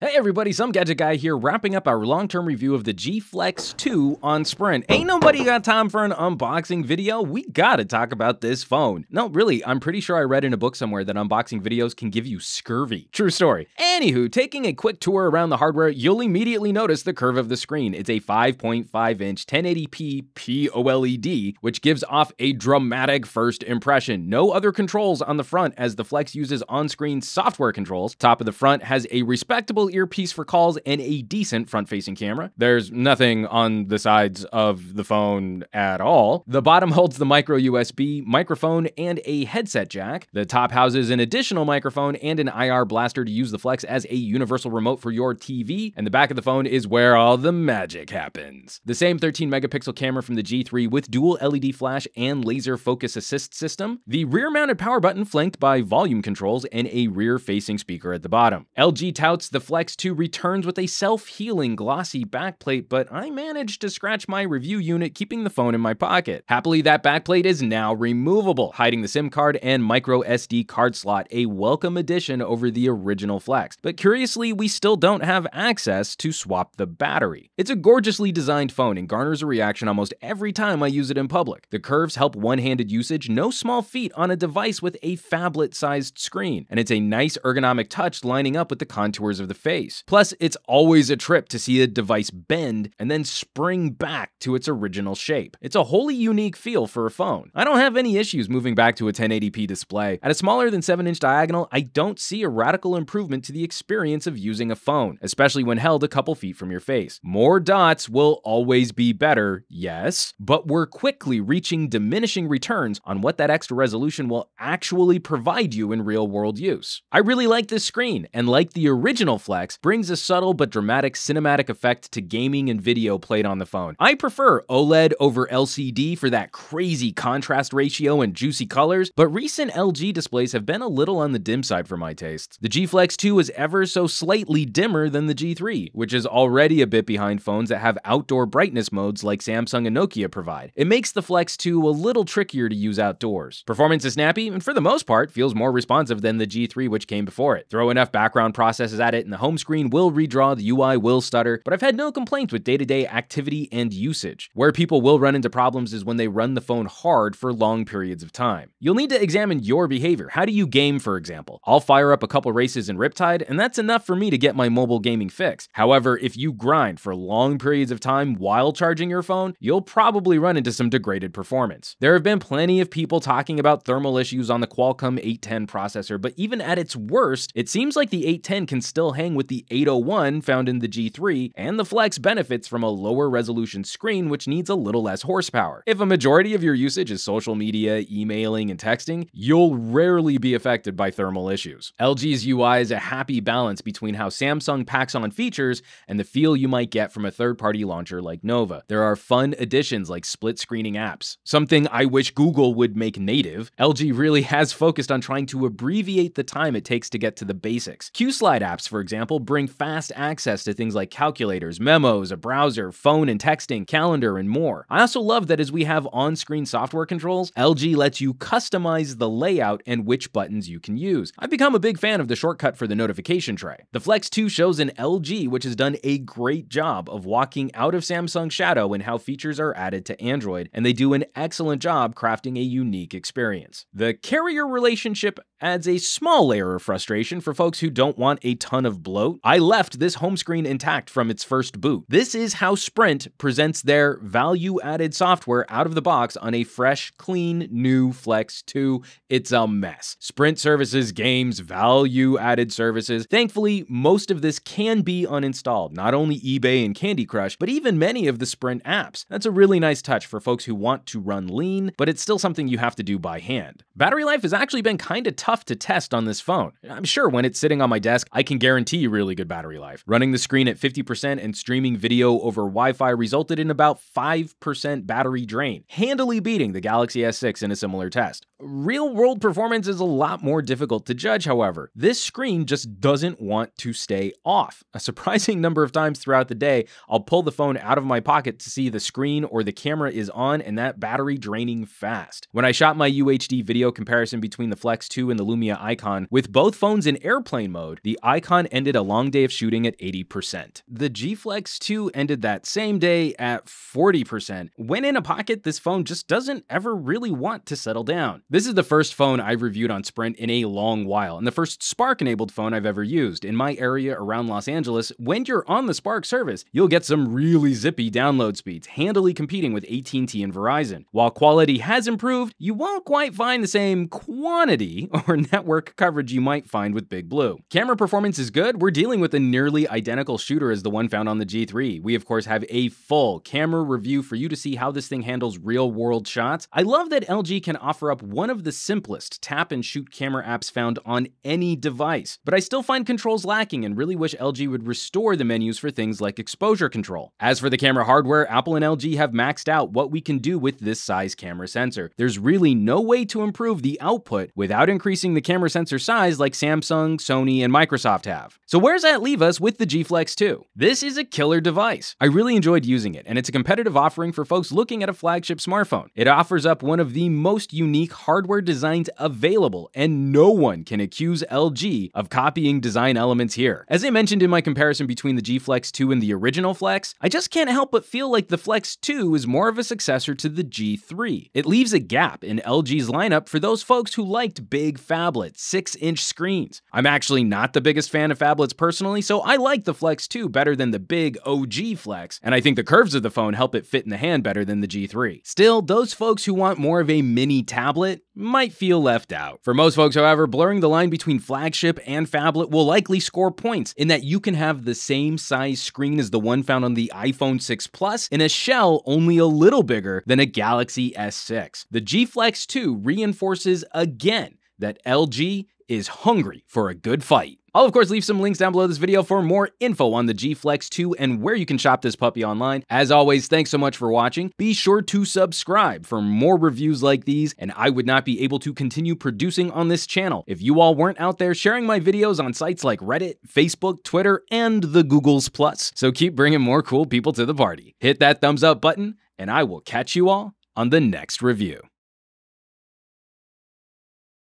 Hey everybody, some gadget guy here wrapping up our long-term review of the G Flex 2 on Sprint. Ain't nobody got time for an unboxing video. We gotta talk about this phone. No, really, I'm pretty sure I read in a book somewhere that unboxing videos can give you scurvy. True story. Anywho, taking a quick tour around the hardware, you'll immediately notice the curve of the screen. It's a 5.5-inch 1080p p-oled, which gives off a dramatic first impression. No other controls on the front as the Flex uses on-screen software controls. Top of the front has a respectable earpiece for calls and a decent front-facing camera. There's nothing on the sides of the phone at all. The bottom holds the micro USB, microphone, and a headset jack. The top houses an additional microphone and an IR blaster to use the Flex as a universal remote for your TV, and the back of the phone is where all the magic happens. The same 13-megapixel camera from the G3 with dual LED flash and laser focus assist system. The rear-mounted power button flanked by volume controls and a rear-facing speaker at the bottom. LG touts the Flex 2 returns with a self-healing glossy backplate, but I managed to scratch my review unit keeping the phone in my pocket. Happily, that backplate is now removable, hiding the SIM card and micro SD card slot, a welcome addition over the original Flex. But curiously, we still don't have access to swap the battery. It's a gorgeously designed phone and garners a reaction almost every time I use it in public. The curves help one-handed usage, no small feat on a device with a phablet-sized screen, and it's a nice ergonomic touch lining up with the contours of the face. Plus, it's always a trip to see a device bend and then spring back to its original shape. It's a wholly unique feel for a phone. I don't have any issues moving back to a 1080p display. At a smaller than 7-inch diagonal, I don't see a radical improvement to the experience of using a phone, especially when held a couple feet from your face. More dots will always be better, yes, but we're quickly reaching diminishing returns on what that extra resolution will actually provide you in real-world use. I really like this screen, and like the original Flex, brings a subtle but dramatic cinematic effect to gaming and video played on the phone. I prefer OLED over LCD for that crazy contrast ratio and juicy colors, but recent LG displays have been a little on the dim side for my tastes. The G Flex 2 is ever so slightly dimmer than the G3, which is already a bit behind phones that have outdoor brightness modes like Samsung and Nokia provide. It makes the Flex 2 a little trickier to use outdoors. Performance is snappy, and for the most part, feels more responsive than the G3 which came before it. Throw enough background processes at it and the home screen will redraw, the UI will stutter, but I've had no complaints with day-to-day activity and usage. Where people will run into problems is when they run the phone hard for long periods of time. You'll need to examine your behavior. How do you game, for example? I'll fire up a couple races in Riptide, and that's enough for me to get my mobile gaming fix. However, if you grind for long periods of time while charging your phone, you'll probably run into some degraded performance. There have been plenty of people talking about thermal issues on the Qualcomm 810 processor, but even at its worst, it seems like the 810 can still hang with the 801 found in the G3, and the Flex benefits from a lower resolution screen which needs a little less horsepower. If a majority of your usage is social media, emailing, and texting, you'll rarely be affected by thermal issues. LG's UI is a happy balance between how Samsung packs on features and the feel you might get from a third-party launcher like Nova. There are fun additions like split-screening apps, something I wish Google would make native. LG really has focused on trying to abbreviate the time it takes to get to the basics. Q-Slide apps, for example, bring fast access to things like calculators, memos, a browser, phone and texting, calendar, and more. I also love that as we have on-screen software controls, LG lets you customize the layout and which buttons you can use. I've become a big fan of the shortcut for the notification tray. The Flex 2 shows an LG which has done a great job of walking out of Samsung's shadow in how features are added to Android, and they do an excellent job crafting a unique experience. The carrier relationship adds a small layer of frustration for folks who don't want a ton of bloat. I left this home screen intact from its first boot. This is how Sprint presents their value-added software out of the box on a fresh, clean, new Flex 2. It's a mess. Sprint services, games, value-added services. Thankfully, most of this can be uninstalled, not only eBay and Candy Crush, but even many of the Sprint apps. That's a really nice touch for folks who want to run lean, but it's still something you have to do by hand. Battery life has actually been kinda tough to test on this phone. I'm sure when it's sitting on my desk, I can guarantee really good battery life. Running the screen at 50% and streaming video over Wi-Fi resulted in about 5% battery drain, handily beating the Galaxy S6 in a similar test. Real-world performance is a lot more difficult to judge, however. This screen just doesn't want to stay off. A surprising number of times throughout the day, I'll pull the phone out of my pocket to see the screen or the camera is on and that battery draining fast. When I shot my UHD video comparison between the Flex 2 and the Lumia Icon, with both phones in airplane mode, the Icon ended a long day of shooting at 80%. The G Flex 2 ended that same day at 40%. When in a pocket, this phone just doesn't ever really want to settle down. This is the first phone I've reviewed on Sprint in a long while, and the first Spark-enabled phone I've ever used. In my area around Los Angeles, when you're on the Spark service, you'll get some really zippy download speeds, handily competing with AT&T and Verizon. While quality has improved, you won't quite find the same quantity or network coverage you might find with Big Blue. Camera performance is good. We're dealing with a nearly identical shooter as the one found on the G3. We, of course, have a full camera review for you to see how this thing handles real-world shots. I love that LG can offer up one of the simplest tap and shoot camera apps found on any device, but I still find controls lacking and really wish LG would restore the menus for things like exposure control. As for the camera hardware, Apple and LG have maxed out what we can do with this size camera sensor. There's really no way to improve the output without increasing the camera sensor size like Samsung, Sony, and Microsoft have. So where's that leave us with the G Flex 2? This is a killer device. I really enjoyed using it, and it's a competitive offering for folks looking at a flagship smartphone. It offers up one of the most unique hardware designs available, and no one can accuse LG of copying design elements here. As I mentioned in my comparison between the G Flex 2 and the original Flex, I just can't help but feel like the Flex 2 is more of a successor to the G3. It leaves a gap in LG's lineup for those folks who liked big phablet, 6-inch screens. I'm actually not the biggest fan of phablets personally, so I like the Flex 2 better than the big OG Flex, and I think the curves of the phone help it fit in the hand better than the G3. Still, those folks who want more of a mini tablet might feel left out. For most folks, however, blurring the line between flagship and phablet will likely score points in that you can have the same size screen as the one found on the iPhone 6 Plus in a shell only a little bigger than a Galaxy S6. The G Flex 2 reinforces again that LG is hungry for a good fight. I'll of course leave some links down below this video for more info on the G Flex 2 and where you can shop this puppy online. As always, thanks so much for watching. Be sure to subscribe for more reviews like these, and I would not be able to continue producing on this channel if you all weren't out there sharing my videos on sites like Reddit, Facebook, Twitter, and the Googles Plus. So keep bringing more cool people to the party. Hit that thumbs up button, and I will catch you all on the next review.